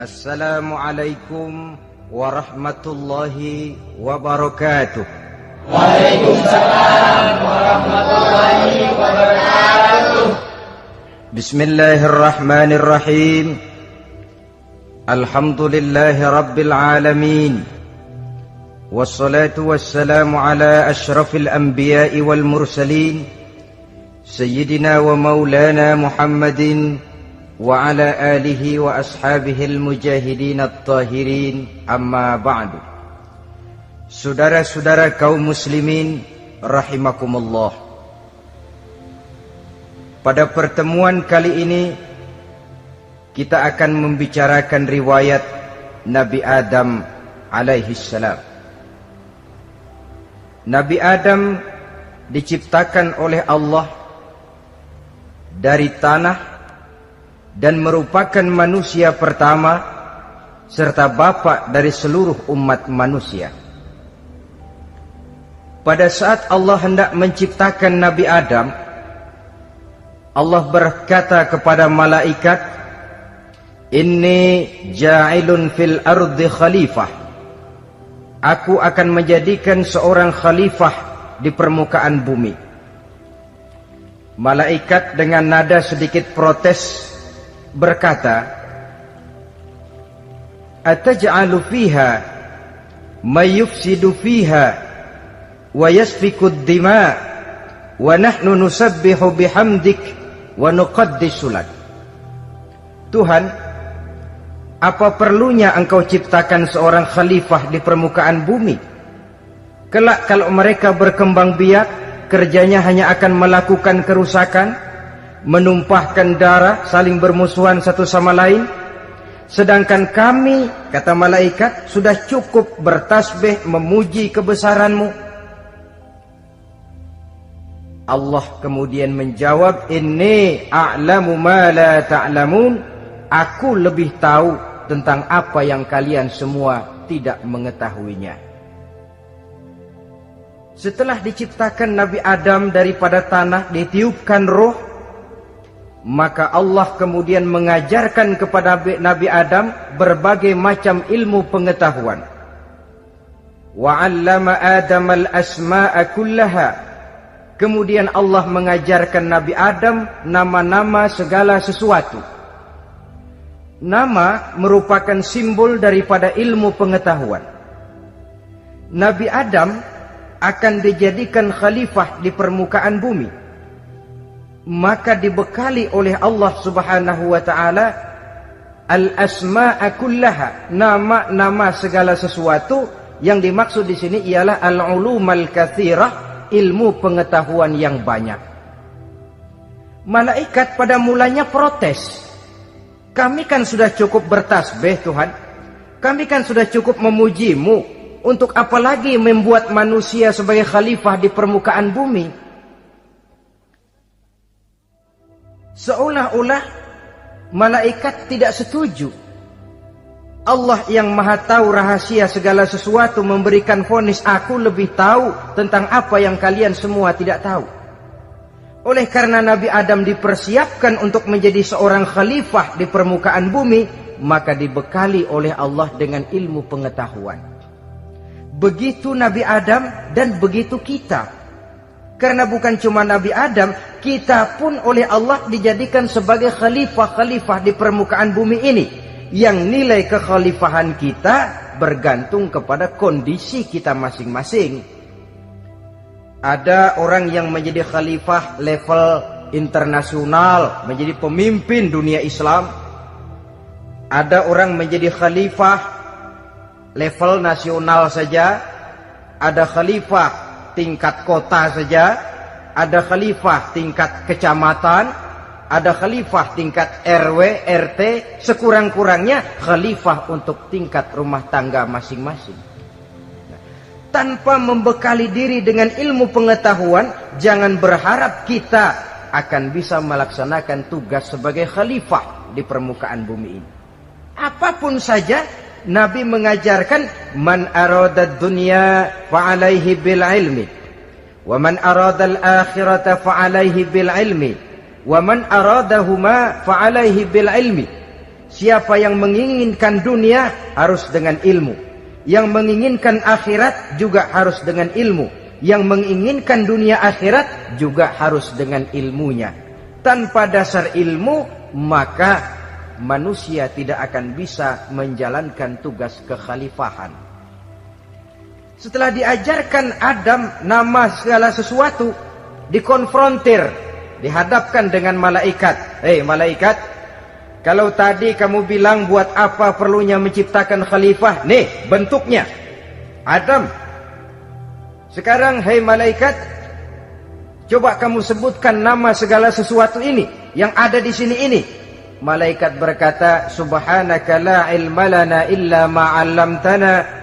Assalamualaikum warahmatullahi wabarakatuh. Waalaikumsalam warahmatullahi wabarakatuh. Bismillahirrahmanirrahim. Alhamdulillahi rabbil alamin. Wassalatu wassalamu ala ashrafil anbiya'i wal mursalin, Sayyidina wa maulana Muhammadin wa ala alihi wa ashabihil mujahidin at-tahirin, amma ba'du. Saudara-saudara kaum muslimin rahimakumullah, pada pertemuan kali ini kita akan membicarakan riwayat Nabi Adam alaihi salam. Nabi Adam diciptakan oleh Allah dari tanah dan merupakan manusia pertama serta bapa dari seluruh umat manusia. Pada saat Allah hendak menciptakan Nabi Adam, Allah berkata kepada malaikat, "Inni ja'ilun fil ardi khalifah." Aku akan menjadikan seorang khalifah di permukaan bumi. Malaikat dengan nada sedikit protes berkata, "Ataj'alu fiha may yufsidu fiha wa yasfiku ad-dima wa nahnu nusabbihu bihamdik wa nuqaddisu lak." Tuhan, apa perlunya engkau ciptakan seorang khalifah di permukaan bumi? Kelak kalau mereka berkembang biak, kerjanya hanya akan melakukan kerusakan, menumpahkan darah, saling bermusuhan satu sama lain. Sedangkan kami, kata malaikat, sudah cukup bertasbih memuji kebesaranmu. Allah kemudian menjawab, "Inni a'lamu ma la ta'lamun." Aku lebih tahu tentang apa yang kalian semua tidak mengetahuinya. Setelah diciptakan Nabi Adam daripada tanah, ditiupkan roh, maka Allah kemudian mengajarkan kepada Nabi Adam berbagai macam ilmu pengetahuan. Wa 'allama Adam al-asma'a kullaha. Kemudian Allah mengajarkan Nabi Adam nama-nama segala sesuatu. Nama merupakan simbol daripada ilmu pengetahuan. Nabi Adam akan dijadikan khalifah di permukaan bumi, maka dibekali oleh Allah Subhanahu wa taala al-asma'a kullaha, nama-nama segala sesuatu. Yang dimaksud di sini ialah al-ulumal katsirah, ilmu pengetahuan yang banyak. Malaikat pada mulanya protes. Kami kan sudah cukup bertasbih Tuhan. Kami kan sudah cukup memujimu. Untuk apa lagi membuat manusia sebagai khalifah di permukaan bumi? Seolah-olah malaikat tidak setuju. Allah yang maha tahu rahasia segala sesuatu memberikan vonis, aku lebih tahu tentang apa yang kalian semua tidak tahu. Oleh karena Nabi Adam dipersiapkan untuk menjadi seorang khalifah di permukaan bumi, maka dibekali oleh Allah dengan ilmu pengetahuan. Begitu Nabi Adam dan begitu kita. Karena bukan cuma Nabi Adam, kita pun oleh Allah dijadikan sebagai khalifah-khalifah di permukaan bumi ini. Yang nilai kekhalifahan kita bergantung kepada kondisi kita masing-masing. Ada orang yang menjadi khalifah level internasional, menjadi pemimpin dunia Islam. Ada orang menjadi khalifah level nasional saja. Ada khalifah tingkat kota saja, ada khalifah tingkat kecamatan, ada khalifah tingkat RW, RT, sekurang-kurangnya khalifah untuk tingkat rumah tangga masing-masing. Tanpa membekali diri dengan ilmu pengetahuan, jangan berharap kita akan bisa melaksanakan tugas sebagai khalifah di permukaan bumi ini. Apapun saja, Nabi mengajarkan, man arada dunya fa'alaihi bil ilmi, wa man arada al-akhirata fa'alaihi bil ilmi, wa man aradahuma fa'alaihi bil ilmi. Siapa yang menginginkan dunia harus dengan ilmu. Yang menginginkan akhirat juga harus dengan ilmu. Yang menginginkan dunia akhirat juga harus dengan ilmunya. Tanpa dasar ilmu, maka manusia tidak akan bisa menjalankan tugas kekhalifahan. Setelah diajarkan Adam nama segala sesuatu, dikonfrontir, dihadapkan dengan malaikat. Hei malaikat, kalau tadi kamu bilang buat apa perlunya menciptakan khalifah? Nih bentuknya Adam. Sekarang hei malaikat, coba kamu sebutkan nama segala sesuatu ini yang ada di sini ini. Malaikat berkata, subhanaka la ilma lana illa ma 'allamtana.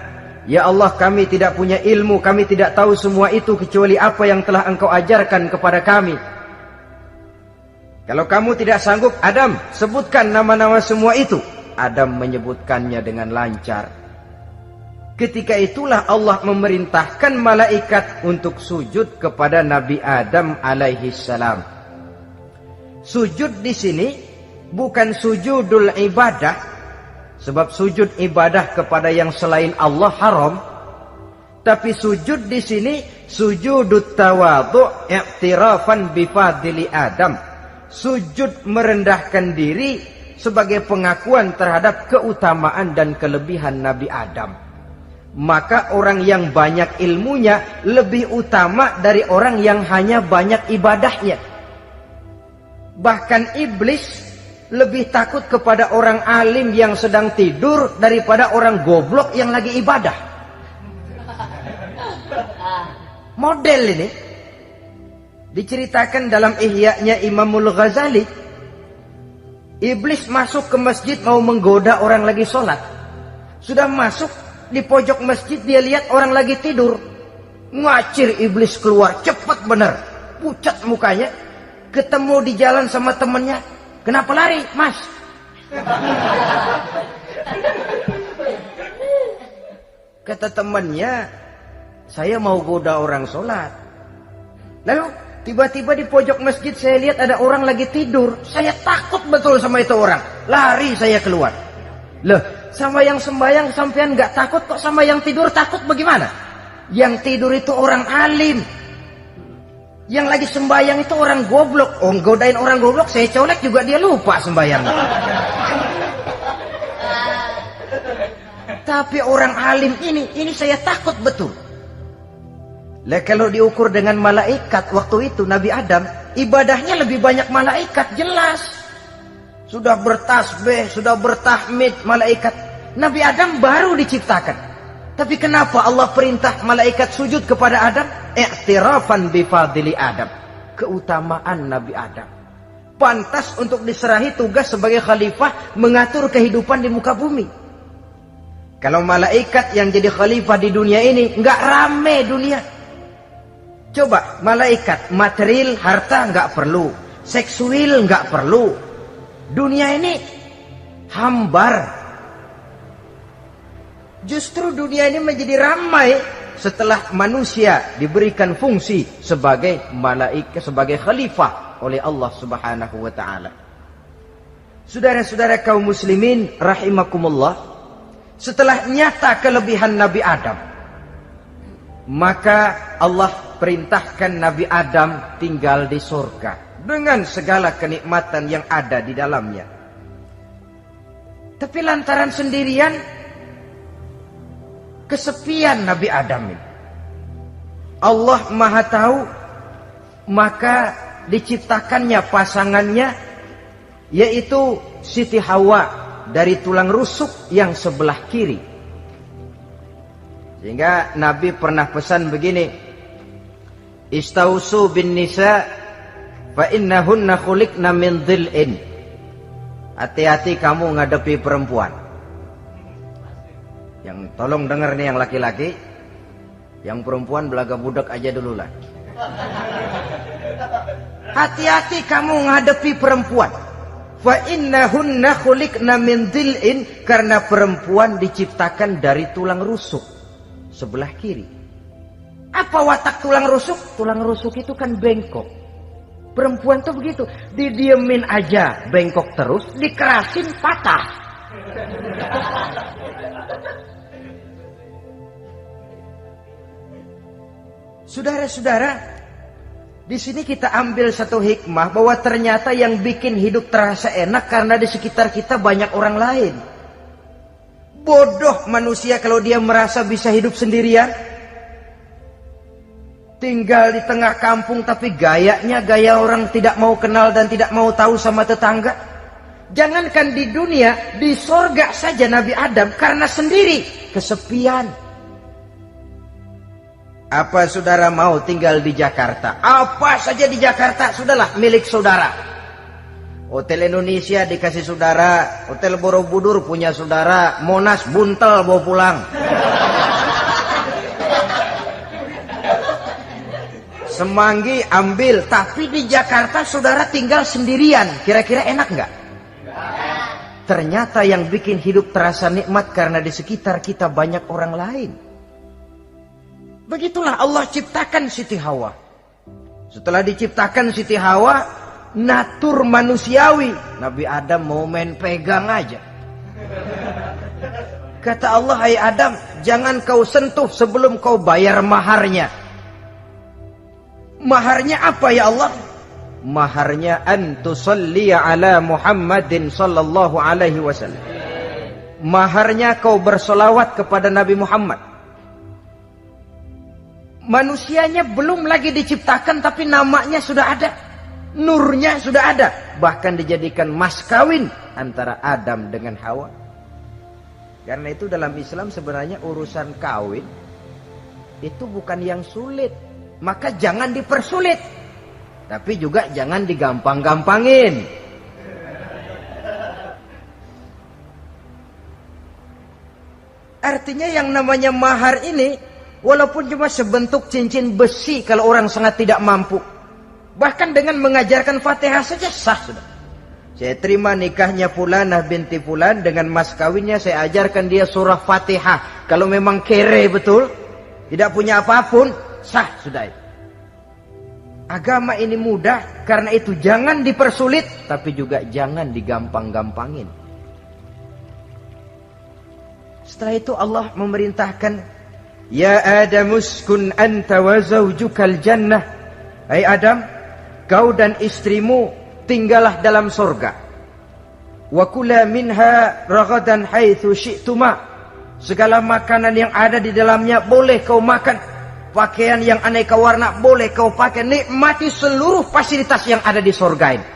Ya Allah, kami tidak punya ilmu, kami tidak tahu semua itu kecuali apa yang telah Engkau ajarkan kepada kami. Kalau kamu tidak sanggup, Adam, sebutkan nama-nama semua itu. Adam menyebutkannya dengan lancar. Ketika itulah Allah memerintahkan malaikat untuk sujud kepada Nabi Adam alaihi salam. Sujud di sini bukan sujudul ibadah, sebab sujud ibadah kepada yang selain Allah haram. Tapi sujud di sini sujudut tawadhu' i'tirafan bi fadli Adam. Sujud merendahkan diri sebagai pengakuan terhadap keutamaan dan kelebihan Nabi Adam. Maka orang yang banyak ilmunya lebih utama dari orang yang hanya banyak ibadahnya. Bahkan iblis lebih takut kepada orang alim yang sedang tidur daripada orang goblok yang lagi ibadah. Model ini diceritakan dalam Ihya-nya Imamul Ghazali. Iblis masuk ke masjid mau menggoda orang lagi sholat. Sudah masuk di pojok masjid, dia lihat orang lagi tidur. Ngacir iblis keluar, cepat benar, pucat mukanya. Ketemu di jalan sama temennya, kenapa lari mas? Kata temannya, saya mau goda orang sholat. Lalu tiba-tiba di pojok masjid saya lihat ada orang lagi tidur. Saya takut betul sama itu orang. Lari saya keluar. Loh, sama yang sembahyang sampean nggak takut, kok sama yang tidur takut bagaimana? Yang tidur itu orang alim. Yang lagi sembahyang itu orang goblok. Oh, godain orang goblok, saya colek juga dia lupa sembahyang. Tapi orang alim ini saya takut betul. Lah kalau diukur dengan malaikat waktu itu Nabi Adam, ibadahnya lebih banyak malaikat, jelas. Sudah bertasbih, sudah bertahmid malaikat. Nabi Adam baru diciptakan. Tapi kenapa Allah perintah malaikat sujud kepada Adam? I'tirafan bi fadli Adam. Keutamaan Nabi Adam. Pantas untuk diserahi tugas sebagai khalifah mengatur kehidupan di muka bumi. Kalau malaikat yang jadi khalifah di dunia ini, nggak rame dunia. Coba malaikat, material, harta nggak perlu, seksual nggak perlu. Dunia ini hambar. Justru dunia ini menjadi ramai setelah manusia diberikan fungsi sebagai malaikat, sebagai khalifah oleh Allah Subhanahu wa taala. Saudara-saudara kaum muslimin rahimakumullah, setelah nyata kelebihan Nabi Adam, maka Allah perintahkan Nabi Adam tinggal di surga dengan segala kenikmatan yang ada di dalamnya. Tapi lantaran sendirian, kesepian Nabi Adam ini. Allah Maha Tahu, maka diciptakannya pasangannya, yaitu Siti Hawa dari tulang rusuk yang sebelah kiri. Sehingga Nabi pernah pesan begini, Istausu bin nisa fa innahunna khuliqna min dhil'in. Hati-hati kamu ngadepi perempuan. Yang tolong dengar nih yang laki-laki, yang perempuan belaga budak aja dulu lah. Hati-hati kamu ngadepi perempuan. Fa innahunna khuliqna min dhil'in, karena perempuan diciptakan dari tulang rusuk sebelah kiri. Apa watak tulang rusuk? Tulang rusuk itu kan bengkok. Perempuan tuh begitu, didiemin aja bengkok terus, dikerasin patah. Saudara-saudara, di sini kita ambil satu hikmah bahwa ternyata yang bikin hidup terasa enak karena di sekitar kita banyak orang lain. Bodoh manusia kalau dia merasa bisa hidup sendirian. Tinggal di tengah kampung tapi gayanya gaya orang tidak mau kenal dan tidak mau tahu sama tetangga. Jangankan di dunia, di sorga saja Nabi Adam karena sendiri, kesepian. Apa saudara mau tinggal di Jakarta? Apa saja di Jakarta, sudahlah milik saudara. Hotel Indonesia dikasih saudara, Hotel Borobudur punya saudara, Monas buntel bawa pulang. Semanggi ambil, tapi di Jakarta saudara tinggal sendirian. Kira-kira enak nggak? Ternyata yang bikin hidup terasa nikmat karena di sekitar kita banyak orang lain. Begitulah Allah ciptakan Siti Hawa. Setelah diciptakan Siti Hawa, natur manusiawi. Nabi Adam mau main pegang aja. Kata Allah, hai Adam, jangan kau sentuh sebelum kau bayar maharnya. Maharnya apa ya Allah? Maharnya an tusalli ala Muhammadin sallallahu alaihi wasallam. Maharnya kau bersolawat kepada Nabi Muhammad. Manusianya belum lagi diciptakan tapi namanya sudah ada. Nurnya sudah ada. Bahkan dijadikan mas kawin antara Adam dengan Hawa. Karena itu dalam Islam sebenarnya urusan kawin itu bukan yang sulit. Maka jangan dipersulit. Tapi juga jangan digampang-gampangin. Artinya yang namanya mahar ini, walaupun cuma sebentuk cincin besi kalau orang sangat tidak mampu. Bahkan dengan mengajarkan Fatihah saja sah sudah. Saya terima nikahnya Fulanah binti Fulan, dengan mas kawinnya saya ajarkan dia surah Fatihah. Kalau memang kere betul, tidak punya apapun, sah sudah itu. Agama ini mudah, karena itu jangan dipersulit, tapi juga jangan digampang-gampangin. Setelah itu Allah memerintahkan, Ya Adam uskun anta wa zawjukal jannah. Hai Adam, kau dan istrimu tinggallah dalam surga. Wa kula minha ragadan haitsu syi'tuma. Segala makanan yang ada di dalamnya boleh kau makan. Pakaian yang aneka warna boleh kau pakai. Nikmati seluruh fasilitas yang ada di surga ini.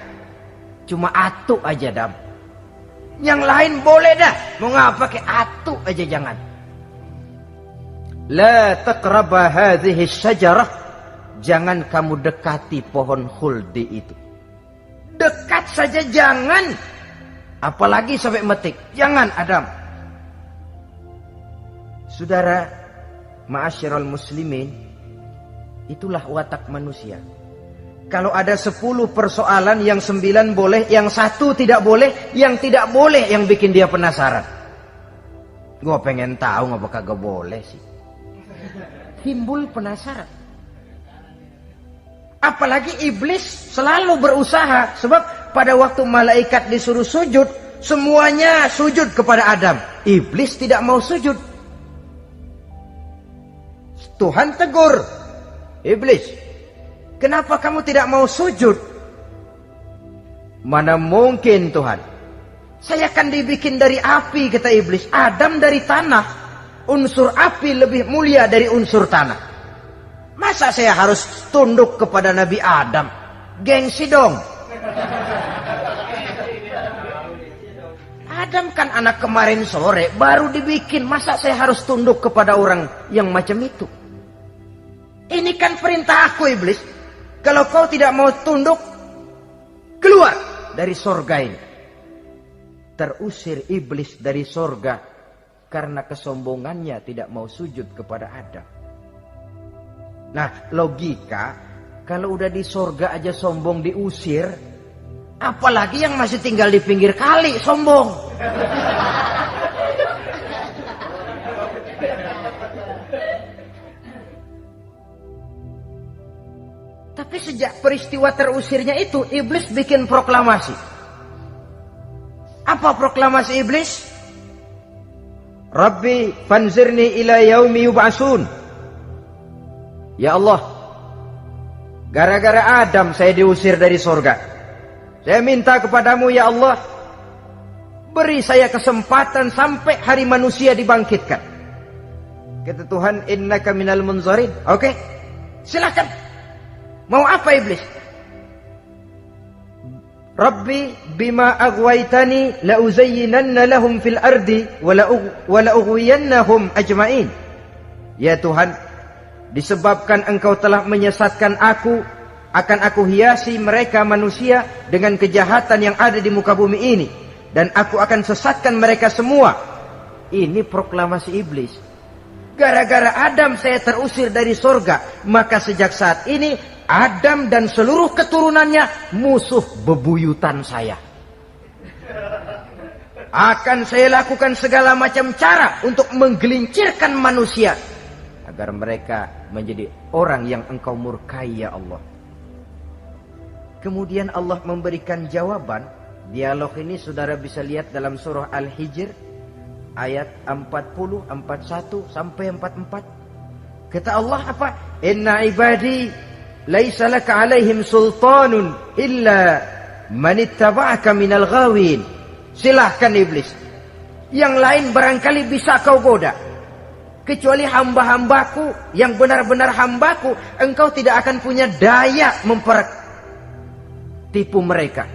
Cuma atu aja Adam. Yang lain boleh dah. Mau ngapa pakai atu aja jangan. La taqraba hadhihi syajarah. Jangan kamu dekati pohon khuldi itu. Dekat saja jangan. Apalagi sampai metik. Jangan Adam. Saudara, ma'asyiral muslimin, itulah watak manusia. Kalau ada 10 persoalan, yang 9 boleh, yang 1 tidak boleh, yang tidak boleh yang bikin dia penasaran. Gua pengen tahu ngapa kagak boleh sih. Timbul penasaran. Apalagi iblis selalu berusaha. Sebab pada waktu malaikat disuruh sujud, semuanya sujud kepada Adam. Iblis tidak mau sujud. Tuhan tegur, iblis, kenapa kamu tidak mau sujud? Mana mungkin Tuhan, saya akan dibikin dari api, kata iblis. Adam dari tanah, unsur api lebih mulia dari unsur tanah. Masa saya harus tunduk kepada Nabi Adam? Gengsi dong. Adam kan anak kemarin sore, baru dibikin. Masa saya harus tunduk kepada orang yang macam itu? Ini kan perintah aku iblis. Kalau kau tidak mau tunduk, keluar dari sorga ini. Terusir iblis dari sorga karena kesombongannya tidak mau sujud kepada Adam. Nah, logika, kalau udah di sorga aja sombong diusir, apalagi yang masih tinggal di pinggir kali sombong. Tapi sejak peristiwa terusirnya itu, iblis bikin proklamasi. Apa proklamasi iblis? Rabbi fanzirni ila yaumi yub'asun. Ya Allah, gara-gara Adam saya diusir dari surga. Saya minta kepadamu ya Allah, beri saya kesempatan sampai hari manusia dibangkitkan. Kata Tuhan, innaka minal munzarin. Oke, silakan. Mau apa iblis? Rabbi bima aghwaytani la uzayyinanna lahum fil ardi wa la ughwiyannahum ajma'in. Ya Tuhan, disebabkan engkau telah menyesatkan aku, akan aku hiasi mereka manusia dengan kejahatan yang ada di muka bumi ini, dan aku akan sesatkan mereka semua. Ini proklamasi iblis. Gara-gara Adam saya terusir dari surga, maka sejak saat ini Adam dan seluruh keturunannya musuh bebuyutan saya. Akan saya lakukan segala macam cara untuk menggelincirkan manusia agar mereka menjadi orang yang engkau murkai ya Allah. Kemudian Allah memberikan jawaban. Dialog ini saudara bisa lihat dalam surah Al-Hijr ayat 40, 41 sampai 44. Kata Allah apa? Inna ibadi laisa laka alaihim sultanun illa man ittaba'aka minal ghawin. Silahkan iblis, yang lain barangkali bisa kau goda, kecuali hamba-hambaku yang benar-benar hambaku, engkau tidak akan punya daya mempertipu mereka.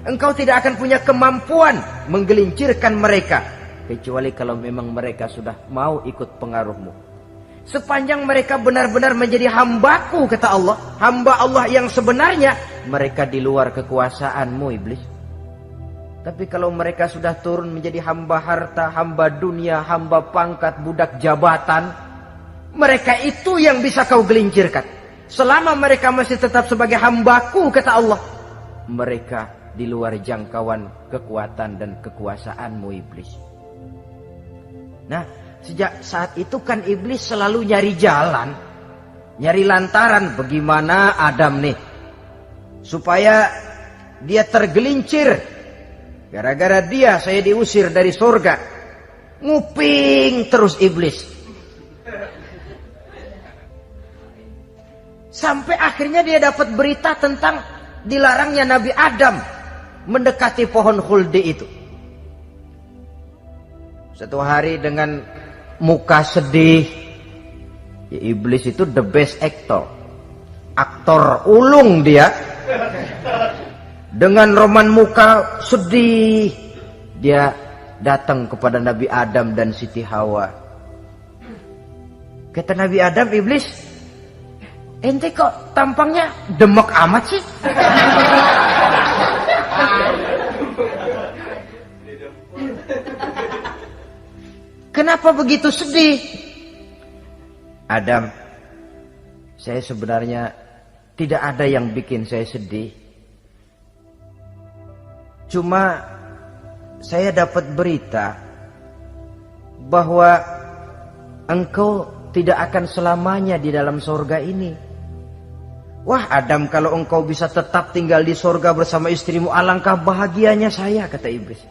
Engkau tidak akan punya kemampuan menggelincirkan mereka, kecuali kalau memang mereka sudah mau ikut pengaruhmu. Sepanjang mereka benar-benar menjadi hambaku, kata Allah, hamba Allah yang sebenarnya, mereka di luar kekuasaanmu iblis. Tapi kalau mereka sudah turun menjadi hamba harta, hamba dunia, hamba pangkat, budak jabatan, mereka itu yang bisa kau gelincirkan. Selama mereka masih tetap sebagai hambaku, kata Allah, mereka di luar jangkauan kekuatan dan kekuasaanmu iblis. Nah, sejak saat itu kan iblis selalu nyari jalan, nyari lantaran bagaimana Adam nih supaya dia tergelincir. Gara-gara dia saya diusir dari surga. Nguping terus iblis. Sampai akhirnya dia dapat berita tentang dilarangnya Nabi Adam mendekati pohon khuldi itu. Satu hari dengan muka sedih, ya, iblis itu the best actor, aktor ulung dia. Dengan roman muka sedih, dia datang kepada Nabi Adam dan Siti Hawa. Kata Nabi Adam, iblis, ente kok tampangnya demek amat sih? Kenapa begitu sedih? Adam, saya sebenarnya tidak ada yang bikin saya sedih. Cuma saya dapat berita bahwa engkau tidak akan selamanya di dalam surga ini. Wah Adam, kalau engkau bisa tetap tinggal di surga bersama istrimu, alangkah bahagianya saya, kata iblis.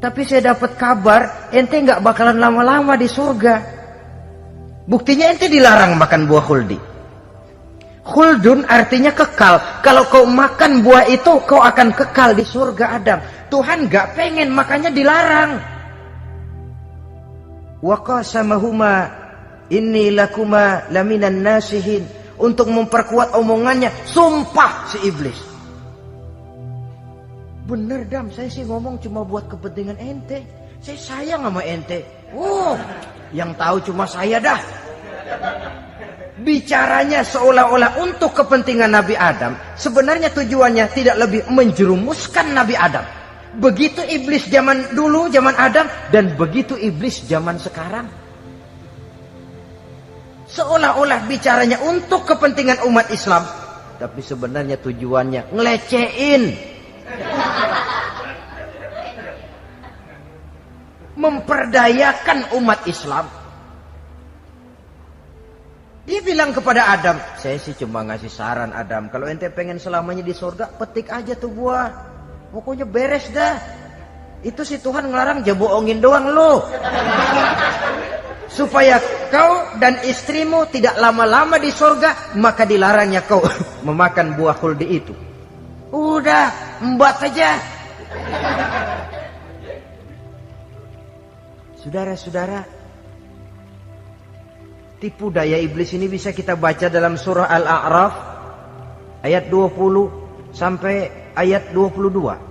Tapi saya dapat kabar ente nggak bakalan lama-lama di surga. Buktinya ente dilarang makan buah khuldi. Khuldun artinya kekal. Kalau kau makan buah itu, kau akan kekal di surga Adam. Tuhan gak pengen, makanya dilarang. Wa qasamahuma inni lakuma laminan nasihin. Untuk memperkuat omongannya, sumpah si iblis. Bener Dam, saya sih ngomong cuma buat kepentingan ente. Saya sayang sama ente. Yang tahu cuma saya dah. Bicaranya seolah-olah untuk kepentingan Nabi Adam. Sebenarnya tujuannya tidak lebih menjerumuskan Nabi Adam. Begitu iblis zaman dulu, zaman Adam, dan begitu iblis zaman sekarang. Seolah-olah bicaranya untuk kepentingan umat Islam, tapi sebenarnya tujuannya ngelecehin, memperdayakan umat Islam. Dia bilang kepada Adam, saya sih cuma ngasih saran Adam, kalau ente pengen selamanya di surga, petik aja tuh buah. Pokoknya beres dah. Itu si Tuhan ngelarang bohongin doang lo. Supaya kau dan istrimu tidak lama-lama di surga, maka dilarangnya kau memakan buah khuldi itu. Udah, embat aja. Saudara-saudara, tipu daya iblis ini bisa kita baca dalam surah Al-A'raf ayat 20 sampai ayat 22.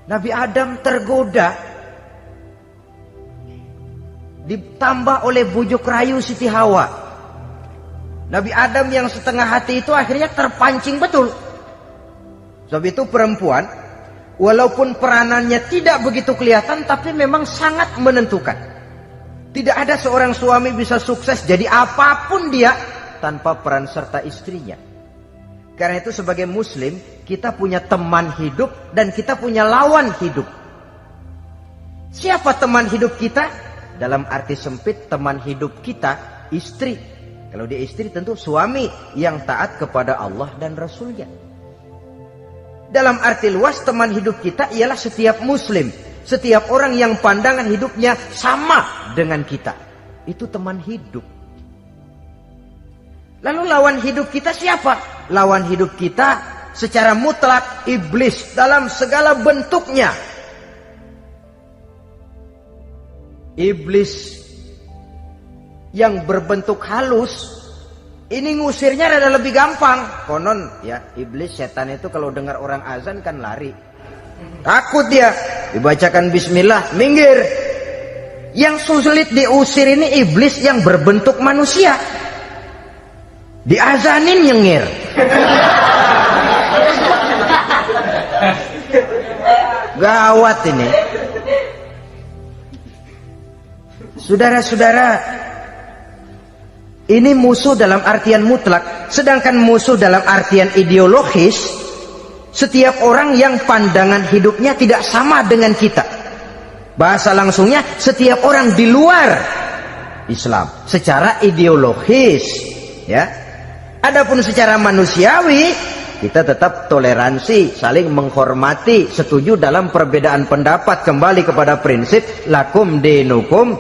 Nabi Adam tergoda, ditambah oleh bujuk rayu Siti Hawa. Nabi Adam yang setengah hati itu akhirnya terpancing betul. Sebab itu perempuan, walaupun peranannya tidak begitu kelihatan, tapi memang sangat menentukan. Tidak ada seorang suami bisa sukses jadi apapun dia tanpa peran serta istrinya. Karena itu sebagai muslim, kita punya teman hidup dan kita punya lawan hidup. Siapa teman hidup kita? Dalam arti sempit, teman hidup kita istri. Kalau dia istri tentu suami yang taat kepada Allah dan Rasulnya. Dalam arti luas, teman hidup kita ialah setiap muslim, setiap orang yang pandangan hidupnya sama dengan kita. Itu teman hidup. Lalu lawan hidup kita siapa? Lawan hidup kita secara mutlak iblis dalam segala bentuknya. Iblis yang berbentuk halus, ini ngusirnya rada lebih gampang. Konon ya, iblis setan itu kalau dengar orang azan kan lari. Takut dia, dibacakan bismillah, minggir. Yang sulit diusir ini iblis yang berbentuk manusia. Diazanin nyengir. Gawat ini. Saudara-saudara, ini musuh dalam artian mutlak. Sedangkan musuh dalam artian ideologis, setiap orang yang pandangan hidupnya tidak sama dengan kita. Bahasa langsungnya, setiap orang di luar Islam secara ideologis, ya. Adapun secara manusiawi, kita tetap toleransi, saling menghormati, setuju dalam perbedaan pendapat, kembali kepada prinsip lakum dinukum.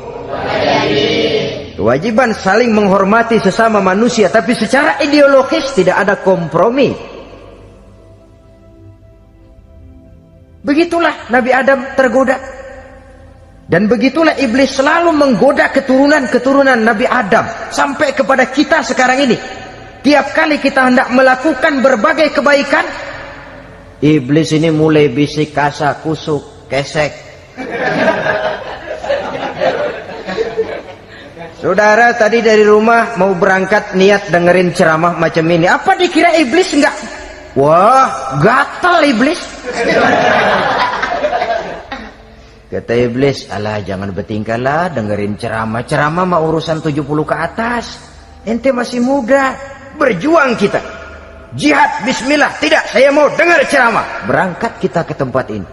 Kewajiban saling menghormati sesama manusia, tapi secara ideologis tidak ada kompromi. Begitulah Nabi Adam tergoda. Dan begitulah iblis selalu menggoda keturunan-keturunan Nabi Adam sampai kepada kita sekarang ini. Tiap kali kita hendak melakukan berbagai kebaikan, iblis ini mulai bisik, kasar, kusuk, kesek. Saudara tadi dari rumah mau berangkat niat dengerin ceramah macam ini, apa dikira iblis enggak? Wah, gatal iblis. Kata iblis, alah jangan bertingkah lah dengerin ceramah. Ceramah mah urusan 70 ke atas. Ente masih muda, berjuang kita. Jihad, bismillah. Tidak, saya mau dengar ceramah. Berangkat kita ke tempat ini.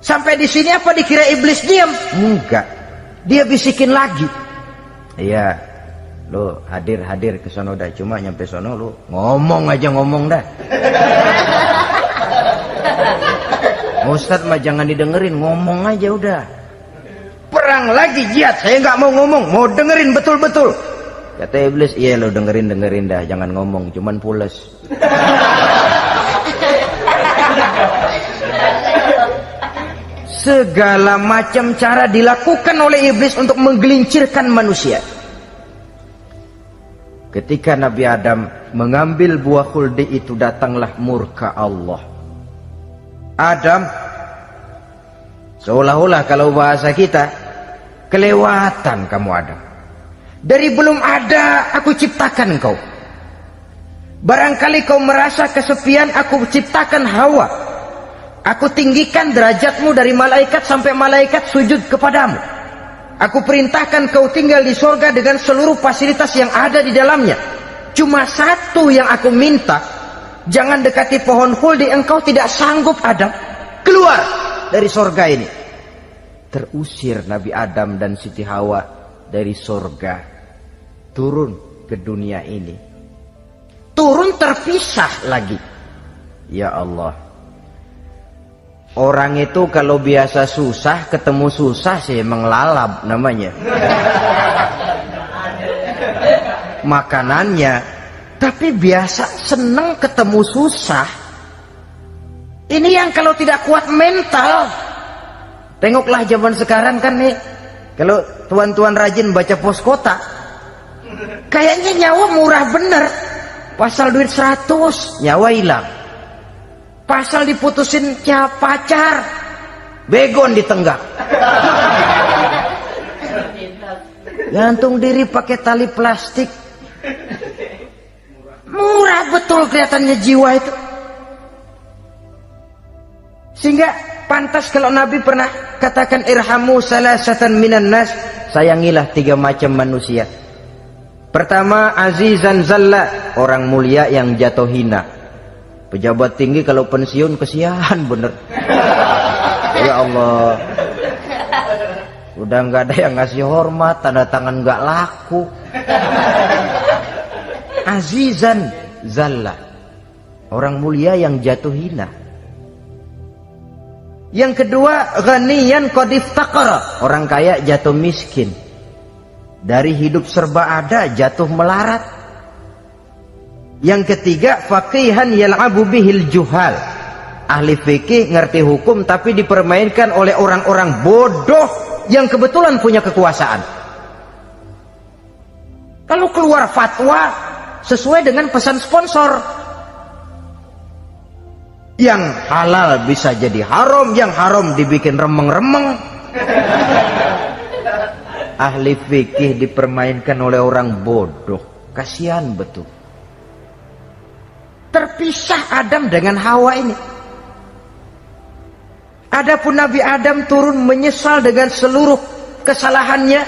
Sampai di sini apa dikira iblis diam? Enggak. Dia bisikin lagi. Iya, lo hadir ke sono dah. Cuma nyampe sono lo ngomong aja ngomong dah. Ustadz mah jangan didengerin, ngomong aja udah. Perang lagi jihad, saya nggak mau ngomong, mau dengerin betul-betul. Kata iblis, iya lo dengerin dah, jangan ngomong, cuman pules. Segala macam cara dilakukan oleh iblis untuk menggelincirkan manusia. Ketika Nabi Adam mengambil buah khuldi itu, datanglah murka Allah. Adam, seolah-olah kalau bahasa kita, kelewatan kamu Adam. Dari belum ada aku ciptakan engkau. Barangkali kau merasa kesepian, aku ciptakan Hawa. Aku tinggikan derajatmu dari malaikat sampai malaikat sujud kepadamu. Aku perintahkan kau tinggal di surga dengan seluruh fasilitas yang ada di dalamnya. Cuma satu yang aku minta, jangan dekati pohon khuldi, engkau tidak sanggup Adam. Keluar dari surga ini. Terusir Nabi Adam dan Siti Hawa dari surga. turun ke dunia ini. Turun terpisah lagi. Ya Allah. Orang itu kalau biasa susah, ketemu susah sih menglalap namanya. Makanannya. Tapi biasa seneng ketemu susah. Ini yang kalau tidak kuat mental. Tengoklah zaman sekarang kan nih. Kalau tuan-tuan rajin baca pos kota, kayaknya nyawa murah bener. Pasal duit 100, nyawa hilang. Pasal diputusin pacar, begon ditenggak. Gantung diri pakai tali plastik. Murah betul kelihatannya jiwa itu. Sehingga pantas kalau Nabi pernah katakan irhamu salasatan minan nas, sayangilah 3 macam manusia. Pertama, azizan zalla, orang mulia yang jatuh hina. Pejabat tinggi kalau pensiun kesian bener. Ya Allah, udah nggak ada yang ngasih hormat, tanda tangan nggak laku. Azizan zalla, orang mulia yang jatuh hina. Yang kedua, ghaniyan qad iftaqara, orang kaya jatuh miskin. Dari hidup serba ada jatuh melarat. Yang ketiga, faqihan yal'abu bihil juhal, ahli fikih ngerti hukum tapi dipermainkan oleh orang-orang bodoh yang kebetulan punya kekuasaan. Kalau keluar fatwa sesuai dengan pesan sponsor, yang halal bisa jadi haram, yang haram dibikin remeng-remeng. Ahli fikih dipermainkan oleh orang bodoh, kasihan betul. Terpisah Adam dengan Hawa ini. Adapun Nabi Adam turun menyesal dengan seluruh kesalahannya,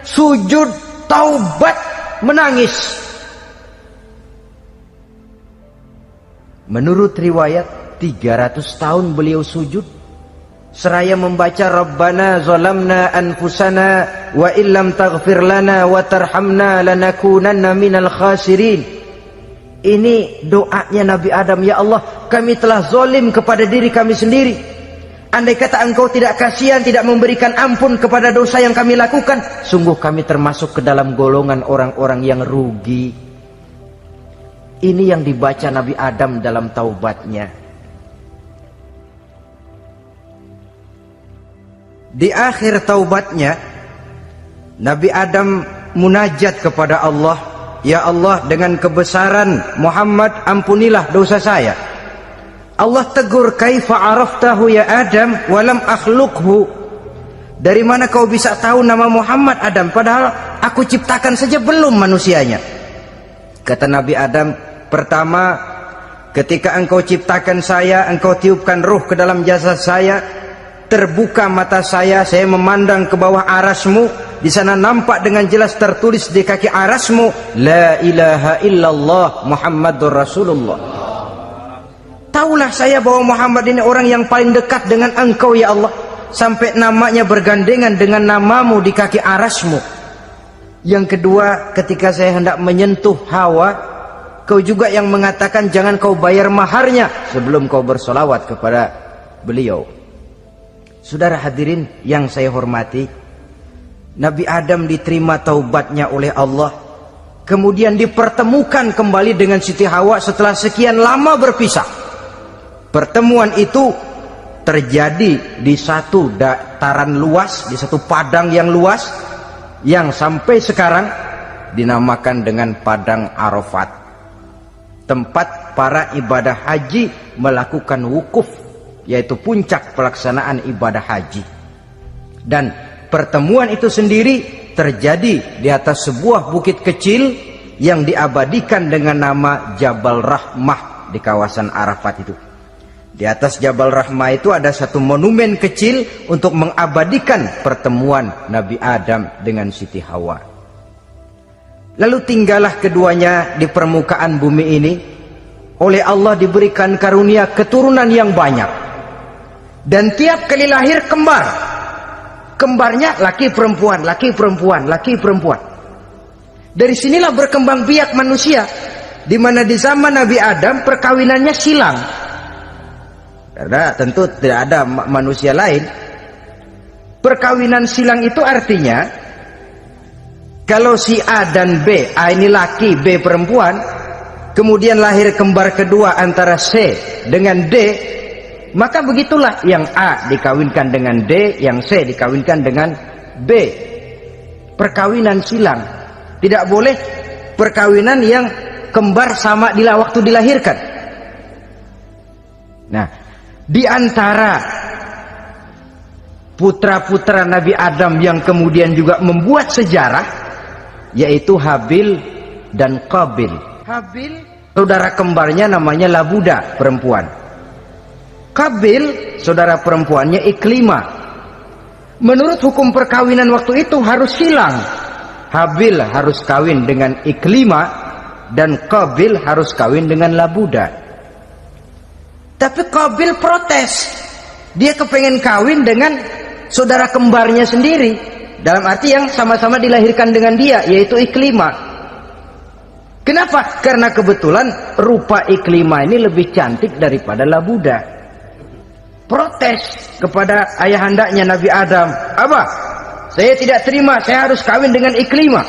sujud, taubat, menangis. Menurut riwayat 300 tahun beliau sujud seraya membaca Rabbana zalamna anfusana wa illam taghfir lana wa tarhamna lanakunanna minal khasirin. Ini doanya Nabi Adam, ya Allah, kami telah zalim kepada diri kami sendiri. Andai kata engkau tidak kasihan, tidak memberikan ampun kepada dosa yang kami lakukan, sungguh kami termasuk ke dalam golongan orang-orang yang rugi. Ini yang dibaca Nabi Adam dalam taubatnya. Di akhir taubatnya, Nabi Adam munajat kepada Allah, ya Allah, dengan kebesaran Muhammad ampunilah dosa saya. Allah tegur, kaifa araftahu ya Adam walam akhluqhu, dari mana kau bisa tahu nama Muhammad Adam padahal aku ciptakan saja belum manusianya. Kata Nabi Adam, pertama, ketika engkau ciptakan saya, engkau tiupkan ruh ke dalam jasad saya, terbuka mata saya memandang ke bawah arasmu. Di sana nampak dengan jelas tertulis di kaki arasmu, la ilaha illallah Muhammadur Rasulullah. Taulah saya bahwa Muhammad ini orang yang paling dekat dengan engkau ya Allah, sampai namanya bergandengan dengan namamu di kaki arasmu. Yang kedua, ketika saya hendak menyentuh Hawa, kau juga yang mengatakan jangan kau bayar maharnya sebelum kau bersolawat kepada beliau. Saudara hadirin yang saya hormati, Nabi Adam diterima taubatnya oleh Allah, kemudian dipertemukan kembali dengan Siti Hawa setelah sekian lama berpisah. Pertemuan itu terjadi di satu dataran luas, di satu padang yang luas, yang sampai sekarang dinamakan dengan Padang Arafat, tempat para ibadah haji melakukan wukuf, yaitu puncak pelaksanaan ibadah haji. Dan pertemuan itu sendiri terjadi di atas sebuah bukit kecil yang diabadikan dengan nama Jabal Rahmah di kawasan Arafat itu. Di atas Jabal Rahmah itu ada satu monumen kecil untuk mengabadikan pertemuan Nabi Adam dengan Siti Hawa. Lalu tinggallah keduanya di permukaan bumi ini. Oleh Allah diberikan karunia keturunan yang banyak. Dan tiap kali lahir kembar. Kembarnya laki perempuan, laki perempuan, laki perempuan. Dari sinilah berkembang biak manusia, di mana di zaman Nabi Adam perkawinannya silang. Karena tentu tidak ada manusia lain. Perkawinan silang itu artinya kalau si A dan B, A ini laki, B perempuan, kemudian lahir kembar kedua antara C dengan D, maka begitulah yang A dikawinkan dengan D, yang C dikawinkan dengan B. Perkawinan silang. Tidak boleh perkawinan yang kembar sama di waktu dilahirkan. Nah, di antara putra-putra Nabi Adam yang kemudian juga membuat sejarah, yaitu Habil dan Qabil. Habil, saudara kembarnya namanya Labuda, perempuan. Qabil, saudara perempuannya Iklimah. Menurut hukum perkawinan waktu itu harus silang. Habil harus kawin dengan Iklimah dan Qabil harus kawin dengan Labuda. Tapi Qabil protes. Dia kepengen kawin dengan saudara kembarnya sendiri, dalam arti yang sama-sama dilahirkan dengan dia, yaitu Iklimah. Kenapa? Karena kebetulan rupa Iklimah ini lebih cantik daripada Labuda. Protes kepada ayahandanya Nabi Adam. Apa? Saya tidak terima, saya harus kawin dengan Iklimah.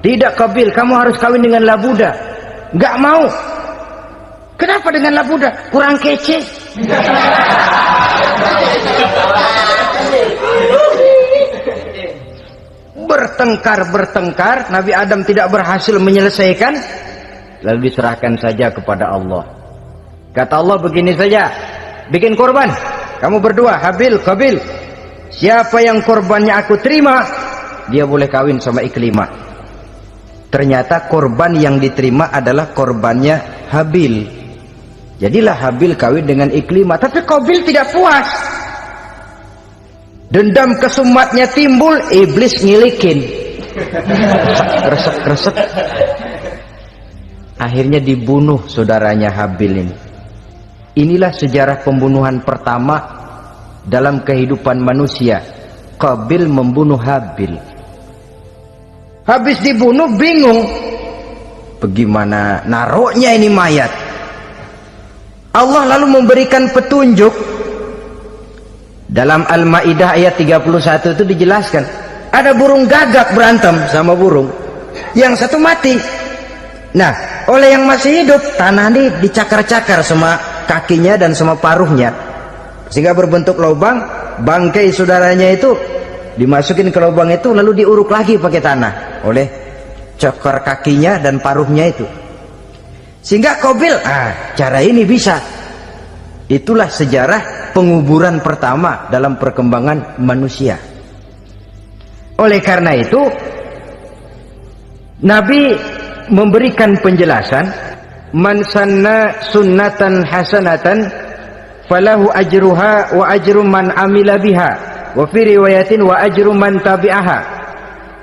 Tidak, Qabil, kamu harus kawin dengan Labuda. Enggak mau. Kenapa dengan Labuda? Kurang kece. Bertengkar, Nabi Adam tidak berhasil menyelesaikan, lalu diserahkan saja kepada Allah. Kata Allah begini saja, bikin korban, kamu berdua, Habil, Qabil. Siapa yang korbannya aku terima, dia boleh kawin sama Iklimah. Ternyata korban yang diterima adalah korbannya Habil. Jadilah Habil kawin dengan Iklimah. Tapi Qabil tidak puas. Dendam kesumatnya timbul, iblis ngilikin. Resek-resek. Akhirnya dibunuh saudaranya Habil ini. Inilah sejarah pembunuhan pertama dalam kehidupan manusia. Qabil membunuh Habil. Habis dibunuh bingung, bagaimana naruhnya ini mayat. Allah lalu memberikan petunjuk. Dalam Al-Maidah ayat 31 itu dijelaskan, ada burung gagak berantem sama burung, yang satu mati. Nah, oleh yang masih hidup, tanah ini dicakar-cakar sama kakinya dan sama paruhnya, sehingga berbentuk lubang. Bangkai saudaranya itu dimasukin ke lubang itu, lalu diuruk lagi pakai tanah oleh cakar kakinya dan paruhnya itu, sehingga Qabil, cara ini bisa. Itulah sejarah penguburan pertama dalam perkembangan manusia. Oleh karena itu Nabi memberikan penjelasan, man sanna sunnatan hasanatan falahu ajruha wa ajru man amila biha wa fi riwayatin wa ajru man tabi'aha.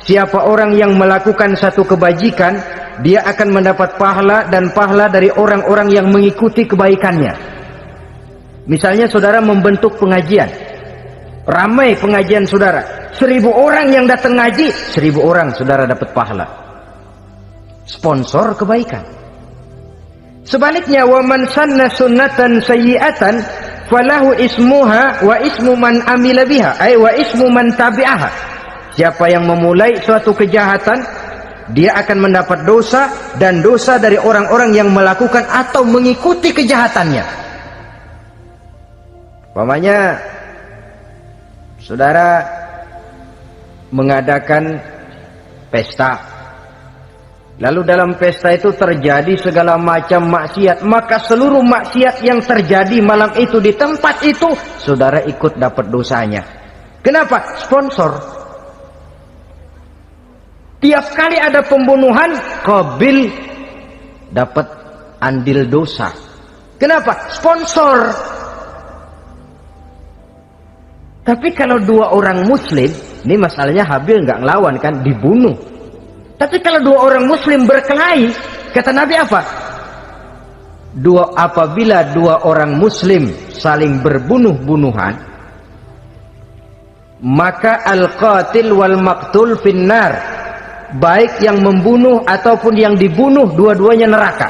Siapa orang yang melakukan satu kebajikan, dia akan mendapat pahala dan pahala dari orang-orang yang mengikuti kebaikannya. Misalnya saudara membentuk pengajian, ramai pengajian saudara, 1000 orang yang datang ngaji, 1000 orang saudara dapat pahala. Sponsor kebaikan. Sebaliknya, wa man sanna sunnatan sayyi'atan falahu ismuha wa ismu man amila biha, ay wa ismu man tabi'aha. Siapa yang memulai suatu kejahatan, dia akan mendapat dosa dan dosa dari orang-orang yang melakukan atau mengikuti kejahatannya. Umpamanya saudara mengadakan pesta, lalu dalam pesta itu terjadi segala macam maksiat, maka seluruh maksiat yang terjadi malam itu di tempat itu, saudara ikut dapat dosanya. Kenapa? Sponsor. Tiap kali ada pembunuhan, Qabil dapat andil dosa. Kenapa? Sponsor. Tapi kalau 2 orang muslim, ini masalahnya Habil nggak ngelawan kan, dibunuh. Tapi kalau 2 orang muslim berkelahi, kata Nabi apa? Apabila 2 orang muslim saling berbunuh-bunuhan, maka al-qatil wal maqtul finnar. baik yang membunuh ataupun yang dibunuh, dua-duanya neraka.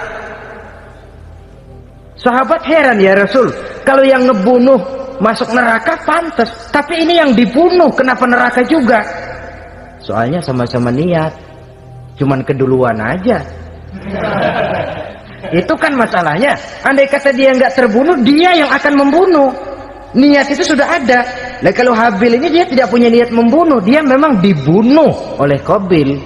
Sahabat heran, ya Rasul, kalau yang ngebunuh masuk neraka pantas, tapi ini yang dibunuh kenapa neraka juga? Soalnya sama-sama niat, cuman keduluan aja. Itu kan masalahnya. Andai kata dia nggak terbunuh, dia yang akan membunuh. Niat itu sudah ada. Nah, kalau Habil ini dia tidak punya niat membunuh, dia memang dibunuh oleh Qabil.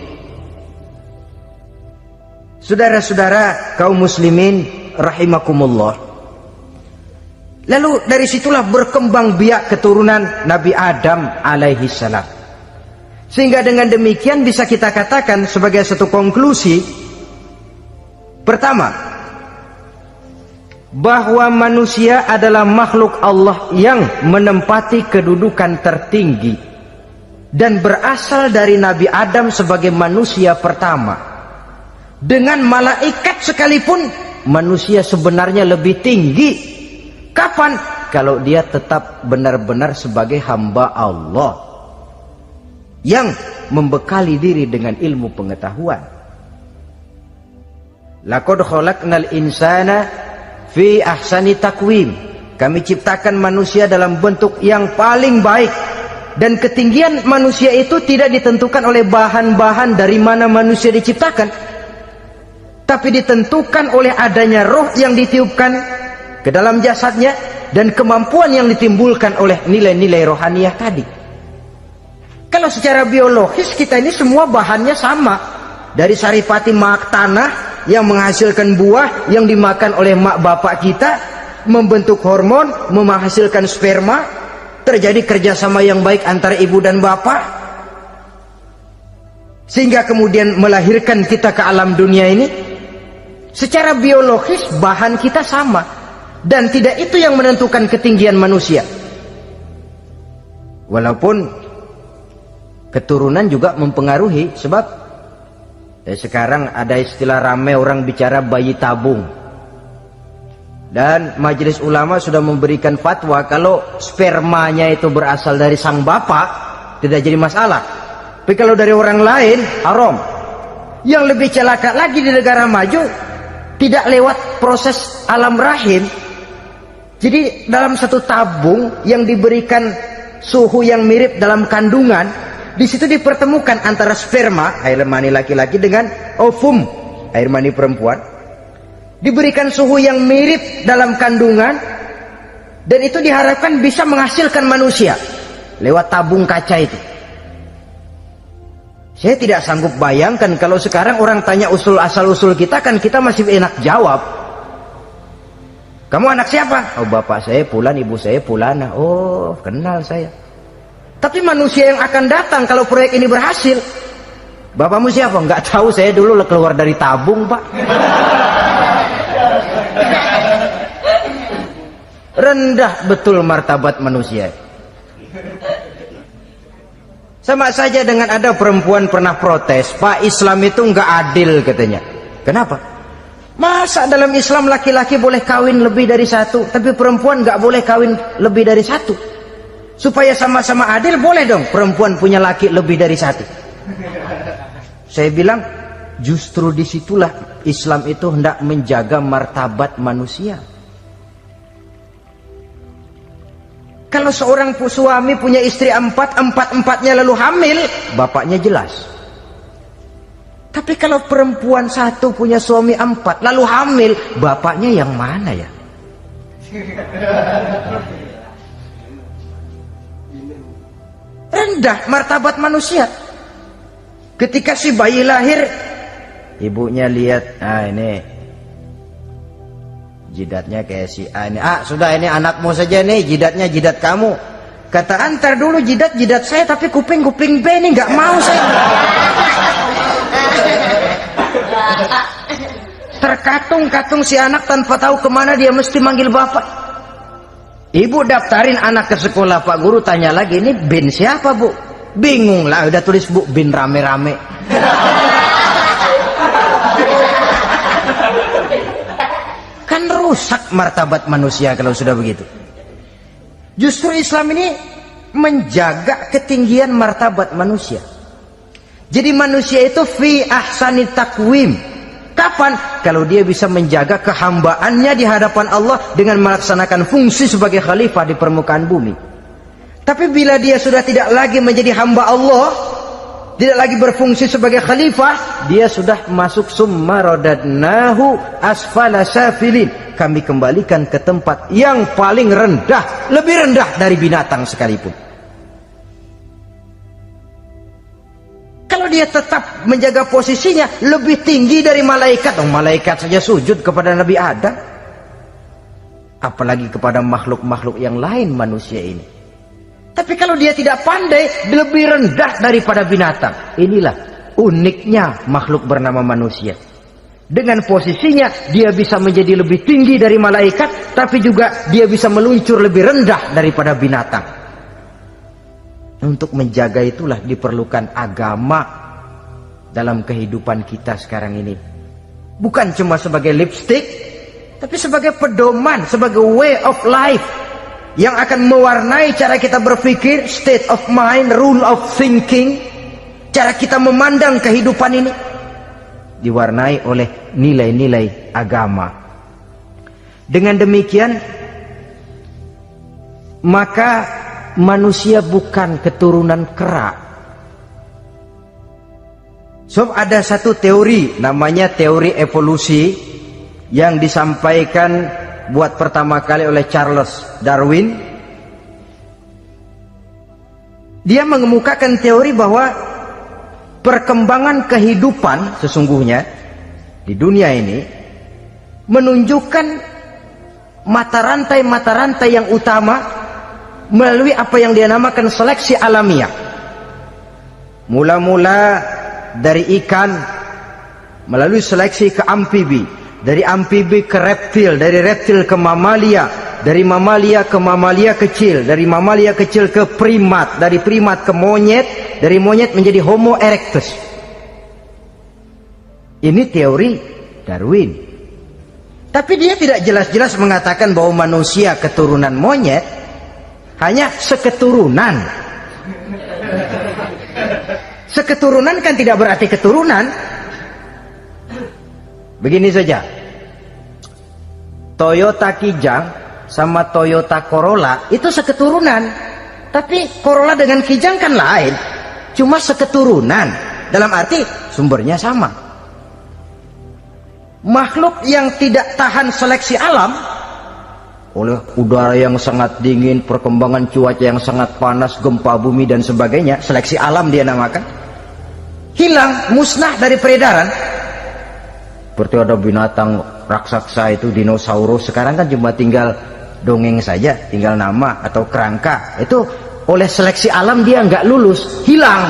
Saudara-saudara kaum muslimin rahimakumullah. Lalu dari situlah berkembang biak keturunan Nabi Adam alaihi salam. Sehingga dengan demikian bisa kita katakan sebagai satu konklusi, pertama, bahwa manusia adalah makhluk Allah yang menempati kedudukan tertinggi dan berasal dari Nabi Adam sebagai manusia pertama. Dengan malaikat sekalipun, manusia sebenarnya lebih tinggi. Kapan? Kalau dia tetap benar-benar sebagai hamba Allah yang membekali diri dengan ilmu pengetahuan. Laqad khalaqnal insana fi ahsani takwim. Kami ciptakan manusia dalam bentuk yang paling baik. Dan ketinggian manusia itu tidak ditentukan oleh bahan-bahan dari mana manusia diciptakan, tapi ditentukan oleh adanya roh yang ditiupkan ke dalam jasadnya dan kemampuan yang ditimbulkan oleh nilai-nilai rohaniah tadi. Kalau secara biologis kita ini semua bahannya sama. Dari saripati mak tanah yang menghasilkan buah yang dimakan oleh mak bapak kita, membentuk hormon, menghasilkan sperma, terjadi kerjasama yang baik antara ibu dan bapak, sehingga kemudian melahirkan kita ke alam dunia ini. Secara biologis bahan kita sama, dan tidak itu yang menentukan ketinggian manusia. Walaupun keturunan juga mempengaruhi, sebab sekarang ada istilah ramai orang bicara bayi tabung. Dan majelis ulama sudah memberikan fatwa kalau spermanya itu berasal dari sang bapak, tidak jadi masalah. Tapi kalau dari orang lain, haram. Yang lebih celaka lagi di negara maju, tidak lewat proses alam rahim. Jadi dalam satu tabung yang diberikan suhu yang mirip dalam kandungan, di situ dipertemukan antara sperma, air mani laki-laki, dengan ovum, air mani perempuan. Diberikan suhu yang mirip dalam kandungan, dan itu diharapkan bisa menghasilkan manusia lewat tabung kaca itu. Saya tidak sanggup bayangkan kalau sekarang orang tanya usul asal usul kita, kan kita masih enak jawab. Kamu anak siapa? Oh, bapak saya Fulan, ibu saya Fulana. Oh, kenal saya. Tapi manusia yang akan datang kalau proyek ini berhasil, bapakmu siapa? Enggak tahu, saya dulu keluar dari tabung, Pak. Rendah betul martabat manusia. Sama saja dengan ada perempuan pernah protes, Pak, Islam itu enggak adil katanya. Kenapa? Masa dalam Islam laki-laki boleh kawin lebih dari satu, tapi perempuan enggak boleh kawin lebih dari satu? Supaya sama-sama adil, boleh dong perempuan punya laki lebih dari satu. Saya bilang justru disitulah Islam itu hendak menjaga martabat manusia. Kalau seorang suami punya istri empat-empatnya lalu hamil, bapaknya jelas. Tapi kalau perempuan satu punya suami 4 lalu hamil, bapaknya yang mana ya? Rendah martabat manusia. Ketika si bayi lahir, ibunya lihat, ini jidatnya kayak si A ini. Sudah, ini anakmu saja nih, jidatnya jidat kamu. Kata, antar dulu jidat saya, tapi kuping B ini nggak mau saya. Terkatung-katung si anak tanpa tahu kemana dia mesti manggil bapak. Ibu daftarin anak ke sekolah, Pak Guru tanya lagi, ini bin siapa, Bu? Bingung lah, udah tulis Bu, bin rame-rame. Kan rusak martabat manusia kalau sudah begitu. Justru Islam ini menjaga ketinggian martabat manusia. Jadi manusia itu fi ahsani takwim. Kapan? Kalau dia bisa menjaga kehambaannya di hadapan Allah dengan melaksanakan fungsi sebagai khalifah di permukaan bumi. Tapi bila dia sudah tidak lagi menjadi hamba Allah, tidak lagi berfungsi sebagai khalifah, dia sudah masuk summa radadnahu asfala safilin. Kami kembalikan ke tempat yang paling rendah, lebih rendah dari binatang sekalipun. Kalau dia tetap menjaga posisinya lebih tinggi dari malaikat, malaikat saja sujud kepada Nabi Adam, apalagi kepada makhluk-makhluk yang lain manusia ini. Tapi kalau dia tidak pandai, lebih rendah daripada binatang. Inilah uniknya makhluk bernama manusia. Dengan posisinya dia bisa menjadi lebih tinggi dari malaikat, tapi juga dia bisa meluncur lebih rendah daripada binatang. Untuk menjaga itulah diperlukan agama dalam kehidupan kita sekarang ini. Bukan cuma sebagai lipstick, tapi sebagai pedoman, sebagai way of life yang akan mewarnai cara kita berpikir, state of mind, rule of thinking, cara kita memandang kehidupan ini diwarnai oleh nilai-nilai agama. Dengan demikian, maka manusia bukan keturunan kera. So, ada satu teori namanya teori evolusi yang disampaikan buat pertama kali oleh Charles Darwin. Dia mengemukakan teori bahwa perkembangan kehidupan sesungguhnya di dunia ini menunjukkan mata rantai yang utama melalui apa yang dia namakan seleksi alamiah. Mula-mula dari ikan melalui seleksi ke amfibi, dari amfibi ke reptil, dari reptil ke mamalia, dari mamalia ke mamalia kecil, dari mamalia kecil ke primat, dari primat ke monyet, dari monyet menjadi Homo erectus. Ini teori Darwin. Tapi dia tidak jelas-jelas mengatakan bahwa manusia keturunan monyet, hanya seketurunan. Seketurunan kan tidak berarti keturunan. Begini saja, Toyota Kijang sama Toyota Corolla itu seketurunan, tapi Corolla dengan Kijang kan lain, cuma seketurunan, dalam arti sumbernya sama. Makhluk yang tidak tahan seleksi alam oleh udara yang sangat dingin, perkembangan cuaca yang sangat panas, gempa bumi dan sebagainya, seleksi alam dia namakan, hilang, musnah dari peredaran. Seperti ada binatang raksasa itu dinosaurus, sekarang kan cuma tinggal dongeng saja, tinggal nama atau kerangka. Itu oleh seleksi alam dia nggak lulus, hilang.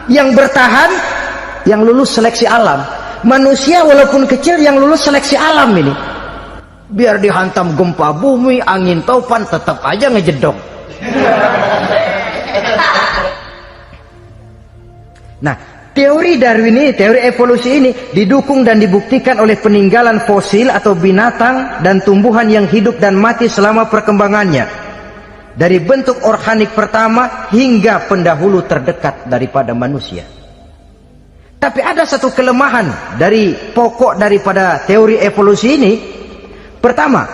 Yang bertahan yang lulus seleksi alam. Manusia walaupun kecil yang lulus seleksi alam ini. Biar dihantam gempa bumi, angin topan, tetap aja ngejedok. Nah, teori Darwin ini, teori evolusi ini didukung dan dibuktikan oleh peninggalan fosil atau binatang dan tumbuhan yang hidup dan mati selama perkembangannya. Dari bentuk organik pertama hingga pendahulu terdekat daripada manusia. Tapi ada satu kelemahan dari pokok daripada teori evolusi ini. Pertama,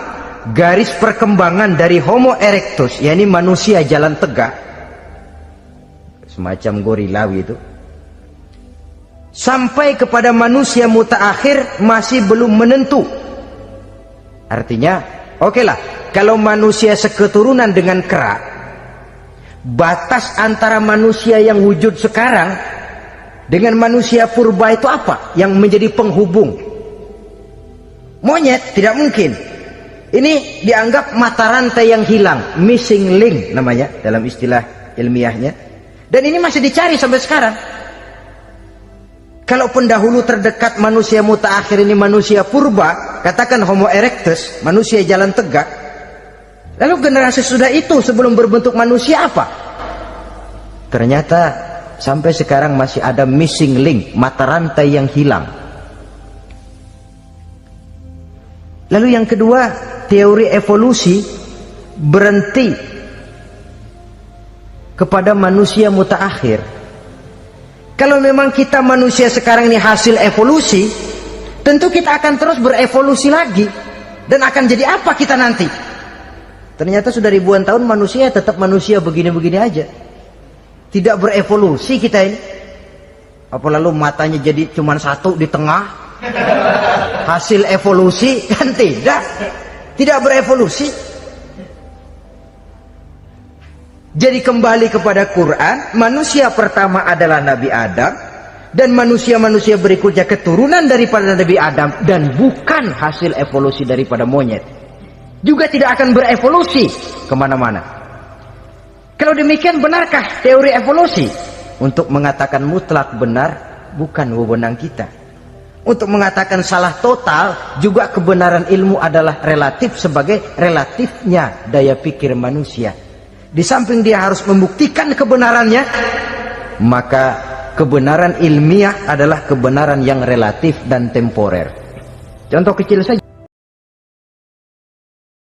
garis perkembangan dari Homo erectus, yakni manusia jalan tegak, semacam gorilawi itu, sampai kepada manusia mutaakhir masih belum menentu. Artinya, okelah, kalau manusia seketurunan dengan kera, batas antara manusia yang wujud sekarang dengan manusia purba itu apa yang menjadi penghubung? Monyet tidak mungkin. Ini dianggap mata rantai yang hilang, missing link namanya dalam istilah ilmiahnya. Dan ini masih dicari sampai sekarang. Kalau pendahulu terdekat manusia mutaakhir ini manusia purba, katakan Homo erectus, manusia jalan tegak. Lalu generasi sudah itu sebelum berbentuk manusia apa? Ternyata sampai sekarang masih ada missing link, mata rantai yang hilang. Lalu yang kedua, teori evolusi berhenti kepada manusia mutaakhir. Kalau memang kita manusia sekarang ini hasil evolusi, tentu kita akan terus berevolusi lagi. Dan akan jadi apa kita nanti? Ternyata sudah ribuan tahun manusia tetap manusia begini-begini aja. Tidak berevolusi kita ini. Apa lalu matanya jadi cuma satu di tengah? Hasil evolusi? Kan tidak. Tidak berevolusi. Jadi kembali kepada Quran, manusia pertama adalah Nabi Adam, dan manusia-manusia berikutnya keturunan daripada Nabi Adam, dan bukan hasil evolusi daripada monyet. Juga tidak akan berevolusi kemana-mana. Kalau demikian, benarkah teori evolusi? Untuk mengatakan mutlak benar, bukan wewenang kita. Untuk mengatakan salah total, juga kebenaran ilmu adalah relatif sebagai relatifnya daya pikir manusia. Di samping dia harus membuktikan kebenarannya, maka kebenaran ilmiah adalah kebenaran yang relatif dan temporer. Contoh kecil saja.